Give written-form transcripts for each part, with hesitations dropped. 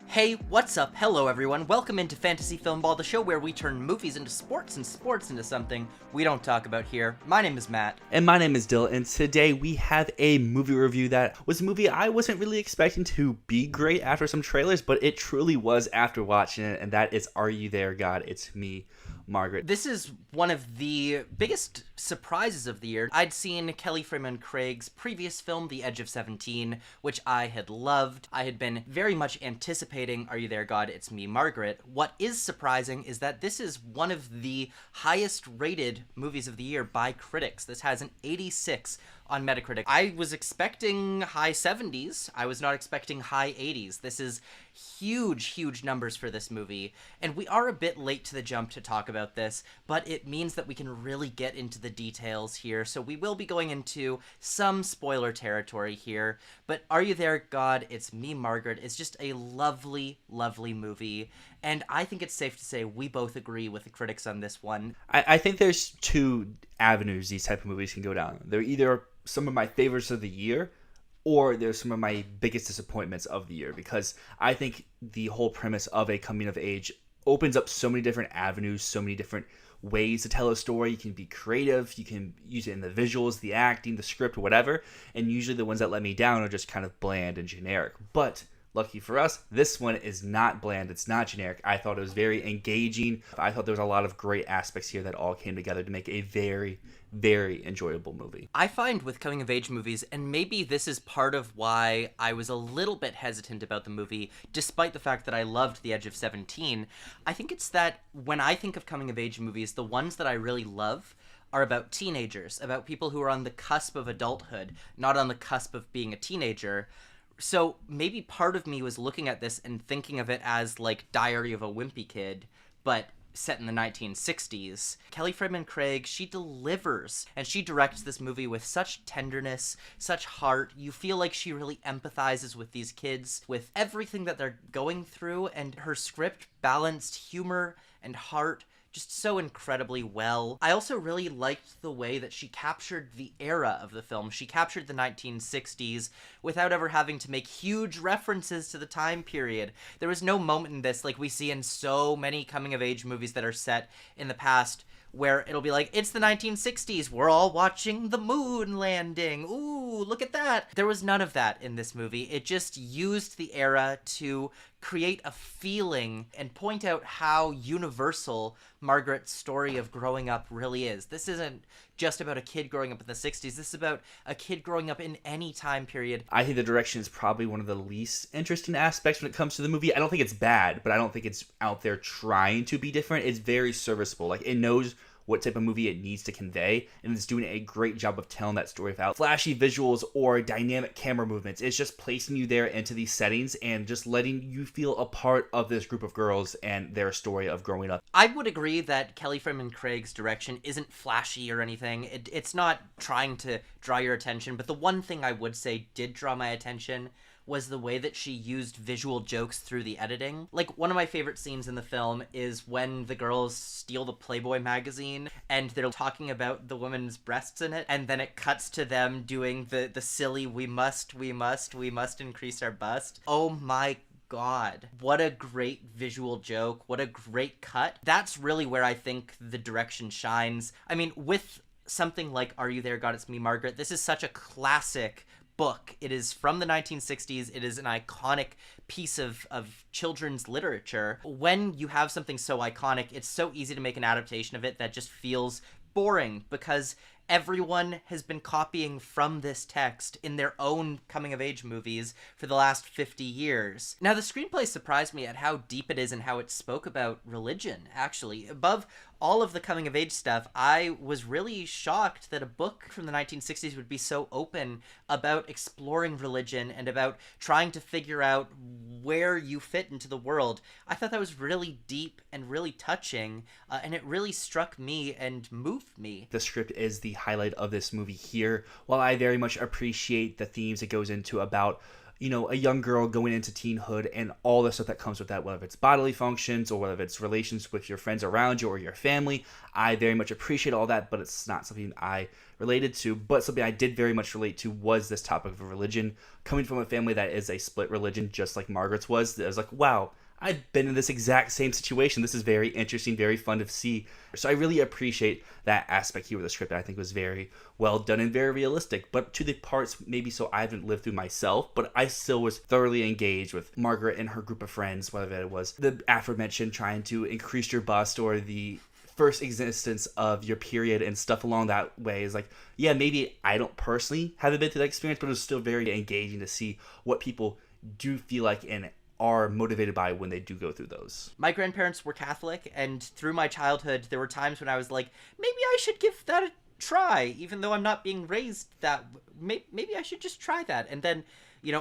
Hey, what's up? Hello everyone, welcome into Fantasy Filmball, the show where we turn movies into sports and sports into something we don't talk about here. My name is Matt. And my name is Dyl, and today we have a movie review that was a movie I wasn't really expecting to be great after some trailers, but it truly was after watching it, and that is Are You There, God? It's Me, Margaret. This is one of the biggest surprises of the year. I'd seen Kelly Fremon Craig's previous film, The Edge of 17, which I had loved. I had been very much anticipating Are You There, God? It's Me, Margaret. What is surprising is that this is one of the highest rated movies of the year by critics. This has an 86 on Metacritic. I was expecting high 70s. I was not expecting high 80s. This is huge numbers for this movie, and we are a bit late to the jump to talk about this, but it means that we can really get into the details here, so we will be going into some spoiler territory here. But Are You There, God? It's Me, Margaret is just a lovely movie, and I think it's safe to say we both agree with the critics on this one. I think there's two avenues these type of movies can go down. They're either some of my favorites of the year, or there's some of my biggest disappointments of the year, because I think the whole premise of a coming of age opens up so many different avenues, so many different ways to tell a story. You can be creative, you can use it in the visuals, the acting, the script, whatever, and usually the ones that let me down are just kind of bland and generic. But lucky for us, this one is not bland, it's not generic. I thought it was very engaging. I thought there was a lot of great aspects here that all came together to make a very enjoyable movie. I find with coming of age movies, and maybe this is part of why I was a little bit hesitant about the movie, despite the fact that I loved The Edge of 17, I think it's that when I think of coming of age movies, the ones that I really love are about teenagers, about people who are on the cusp of adulthood, not on the cusp of being a teenager. So maybe part of me was looking at this and thinking of it as like Diary of a Wimpy Kid, but set in the 1960s. Kelly Fremon Craig, she delivers, and she directs this movie with such tenderness, such heart. You feel like she really empathizes with these kids, with everything that they're going through, and her script balanced humor and heart just so incredibly well. I also really liked the way that she captured the era of the film. She captured the 1960s without ever having to make huge references to the time period. There was no moment in this like we see in so many coming-of-age movies that are set in the past, where it'll be like, it's the 1960s, we're all watching the moon landing, ooh, look at that. There was none of that in this movie. It just used the era to create a feeling and point out how universal Margaret's story of growing up really is. This isn't just about a kid growing up in the 60s. This is about a kid growing up in any time period. I think the direction is probably one of the least interesting aspects when it comes to the movie. I don't think it's bad, but I don't think it's out there trying to be different. It's very serviceable. Like, it knows what type of movie it needs to convey, and it's doing a great job of telling that story without flashy visuals or dynamic camera movements. It's just placing you there into these settings and just letting you feel a part of this group of girls and their story of growing up. I would agree that Kelly Fremon Craig's direction isn't flashy or anything. It's not trying to draw your attention, but the one thing I would say did draw my attention was the way that she used visual jokes through the editing. Like, one of my favorite scenes in the film is when the girls steal the Playboy magazine and they're talking about the woman's breasts in it, and then it cuts to them doing the silly we must increase our bust. Oh my God, what a great visual joke, what a great cut. That's really where I think the direction shines. I mean, with something like Are You There, God? It's Me, Margaret, this is such a classic book. It is from the 1960s. It is an iconic piece of children's literature. When you have something so iconic, it's so easy to make an adaptation of it that just feels boring, because everyone has been copying from this text in their own coming-of-age movies for the last 50 years. Now, the screenplay surprised me at how deep it is and how it spoke about religion, actually. Above all of the coming-of-age stuff, I was really shocked that a book from the 1960s would be so open about exploring religion and about trying to figure out where you fit into the world. I thought that was really deep and really touching, and it really struck me and moved me. The script is the highlight of this movie here. While I very much appreciate the themes it goes into about a young girl going into teenhood and all the stuff that comes with that, whether it's bodily functions or whether it's relations with your friends around you or your family. I very much appreciate all that, but it's not something I related to. But something I did very much relate to was this topic of religion. Coming from a family that is a split religion, just like Margaret's was, I was like, wow, I've been in this exact same situation. This is very interesting, very fun to see. So I really appreciate that aspect here with the script. I think was very well done and very realistic. But to the parts maybe so I haven't lived through myself, but I still was thoroughly engaged with Margaret and her group of friends, whether it was the aforementioned trying to increase your bust or the first existence of your period and stuff along that way. Is like, yeah, maybe I don't personally haven't been through that experience, but it was still very engaging to see what people do feel like and are motivated by when they do go through those. My grandparents were Catholic, and through my childhood, there were times when I was like, maybe I should give that a try, even though I'm not being raised that. Maybe I should just try that. And then,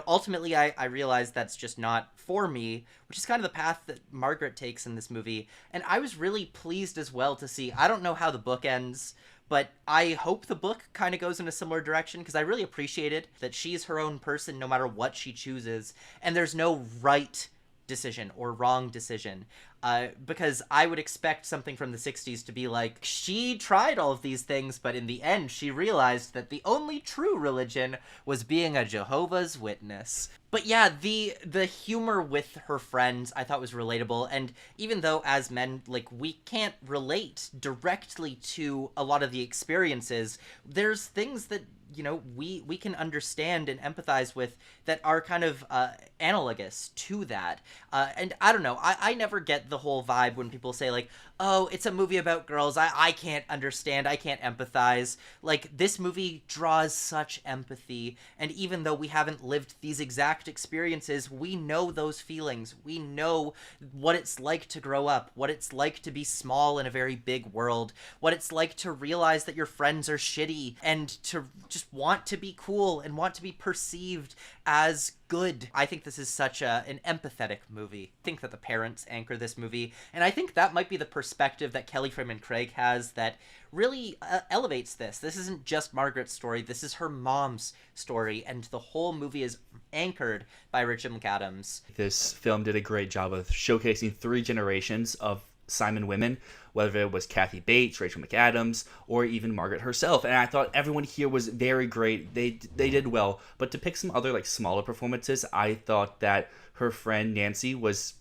ultimately I realized that's just not for me, which is kind of the path that Margaret takes in this movie. And I was really pleased as well to see, I don't know how the book ends, but I hope the book kind of goes in a similar direction, because I really appreciated that she's her own person no matter what she chooses, and there's no right decision or wrong decision. Because I would expect something from the 60s to be like, she tried all of these things, but in the end she realized that the only true religion was being a Jehovah's Witness. But yeah, the humor with her friends I thought was relatable, and even though as men, we can't relate directly to a lot of the experiences, there's things that we can understand and empathize with that are kind of analogous to that. And I don't know, I never get the whole vibe when people say oh, it's a movie about girls, I can't understand, I can't empathize. This movie draws such empathy, and even though we haven't lived these exact experiences, we know those feelings. We know what it's like to grow up, what it's like to be small in a very big world, what it's like to realize that your friends are shitty, and to just want to be cool and want to be perceived as good. I think this is such an empathetic movie. I think that the parents anchor this movie, and I think that might be the perspective that Kelly Fremon Craig has that really elevates this. This isn't just Margaret's story, this is her mom's story, and the whole movie is anchored by Rachel McAdams. This film did a great job of showcasing 3 generations of Simon women, whether it was Kathy Bates, Rachel McAdams, or even Margaret herself. And I thought everyone here was very great. They did well. But to pick some other smaller performances, I thought that her friend Nancy was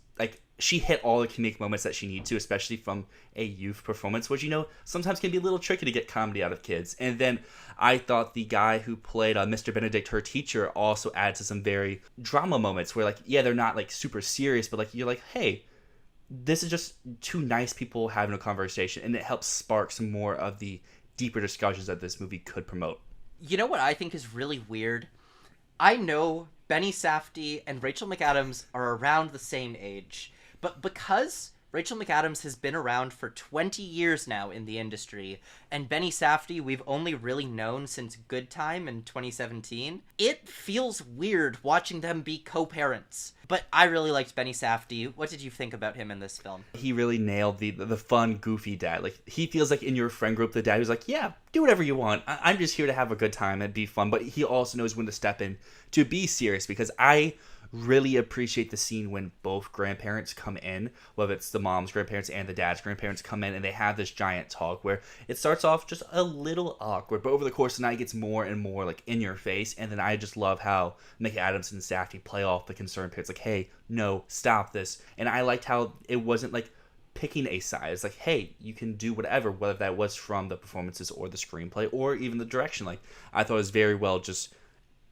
she hit all the comedic moments that she needed to, especially from a youth performance, which sometimes can be a little tricky to get comedy out of kids. And then I thought the guy who played Mr. Benedict, her teacher, also adds to some very drama moments where they're not super serious, but you're hey, this is just 2 nice people having a conversation, and it helps spark some more of the deeper discussions that this movie could promote. You know what I think is really weird? I know Benny Safdie and Rachel McAdams are around the same age, but because Rachel McAdams has been around for 20 years now in the industry, and Benny Safdie we've only really known since Good Time in 2017, it feels weird watching them be co-parents. But I really liked Benny Safdie. What did you think about him in this film? He really nailed the fun, goofy dad. He feels in your friend group, the dad who's yeah, do whatever you want. I'm just here to have a good time and be fun. But he also knows when to step in to be serious, because I really appreciate the scene when both grandparents come in, whether it's the mom's grandparents and the dad's grandparents come in, and they have this giant talk where it starts off just a little awkward, but over the course of the night it gets more and more in your face. And then I just love how McAdams and Safdie play off the concerned parents, hey, no, stop this. And I liked how it wasn't picking a side. It's hey, you can do whatever, whether that was from the performances or the screenplay or even the direction. I thought it was very well just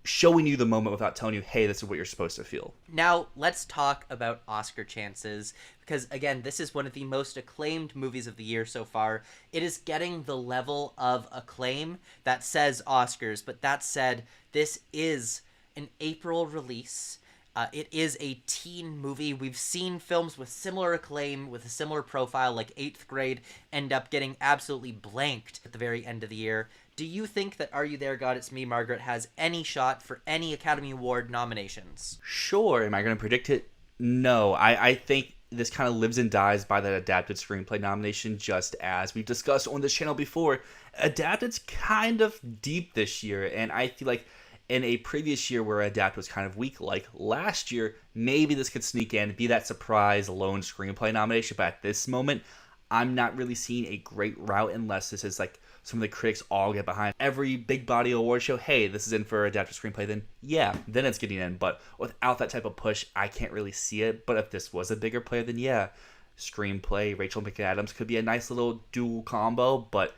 showing you the moment without telling you, hey, this is what you're supposed to feel. Now, let's talk about Oscar chances, because, again, this is one of the most acclaimed movies of the year so far. It is getting the level of acclaim that says Oscars, but that said, this is an April release. It is a teen movie. We've seen films with similar acclaim, with a similar profile, like 8th Grade, end up getting absolutely blanked at the very end of the year. Do you think that Are You There, God? It's Me, Margaret has any shot for any Academy Award nominations? Sure. Am I going to predict it? No. I think this kind of lives and dies by that adapted screenplay nomination, just as we've discussed on this channel before. Adapted's kind of deep this year, and I feel in a previous year where Adapt was kind of weak, like last year, maybe this could sneak in, be that surprise lone screenplay nomination. But at this moment, I'm not really seeing a great route unless this is like some of the critics all get behind. Every big body award show, hey, this is in for adapted screenplay, then yeah, then it's getting in. But without that type of push, I can't really see it. But if this was a bigger player, then yeah, screenplay, Rachel McAdams could be a nice little dual combo. But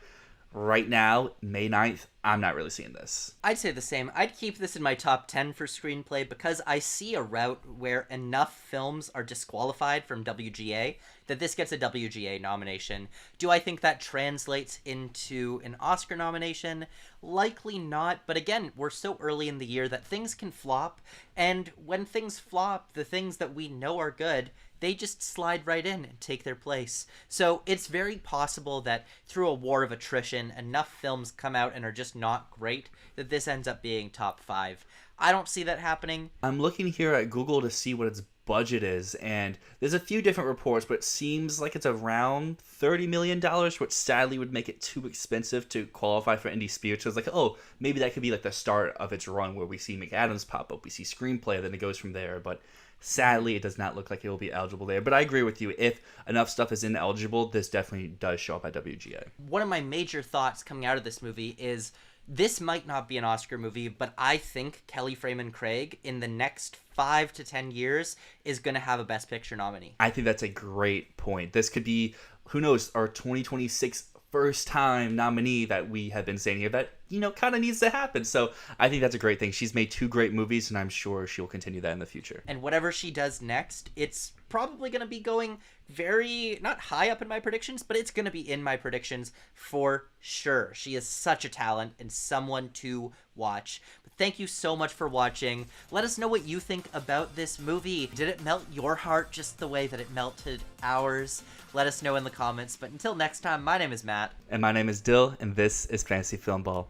right now, May 9th, I'm not really seeing this. I'd say the same. I'd keep this in my top 10 for screenplay because I see a route where enough films are disqualified from WGA that this gets a WGA nomination. Do I think that translates into an Oscar nomination? Likely not, but again, we're so early in the year that things can flop, and when things flop, the things that we know are good, they just slide right in and take their place. So it's very possible that through a war of attrition, enough films come out and are just not great that this ends up being top 5. I don't see that happening. I'm looking here at Google to see what its budget is, and there's a few different reports, but it seems like it's around $30 million, which sadly would make it too expensive to qualify for Indie Spirit. So it's like, oh, maybe that could be like the start of its run where we see McAdams pop up, we see screenplay, then it goes from there. But sadly, it does not look like it will be eligible there. But I agree with you. If enough stuff is ineligible, this definitely does show up at WGA. One of my major thoughts coming out of this movie is this might not be an Oscar movie, but I think Kelly Fremon Craig in the next 5 to 10 years is going to have a Best Picture nominee. I think that's a great point. This could be, who knows, our 2026 first time nominee that we have been saying here that, you know, kind of needs to happen. So I think that's a great thing. She's made 2 great movies, and I'm sure she'll continue that in the future. And whatever she does next, it's probably going to be going very, not high up in my predictions, but it's going to be in my predictions for sure. She is such a talent and someone to watch. But thank you so much for watching. Let us know what you think about this movie. Did it melt your heart just the way that it melted ours? Let us know in the comments. But until next time, my name is Matt. And my name is Dyl, and this is Fantasy Filmball.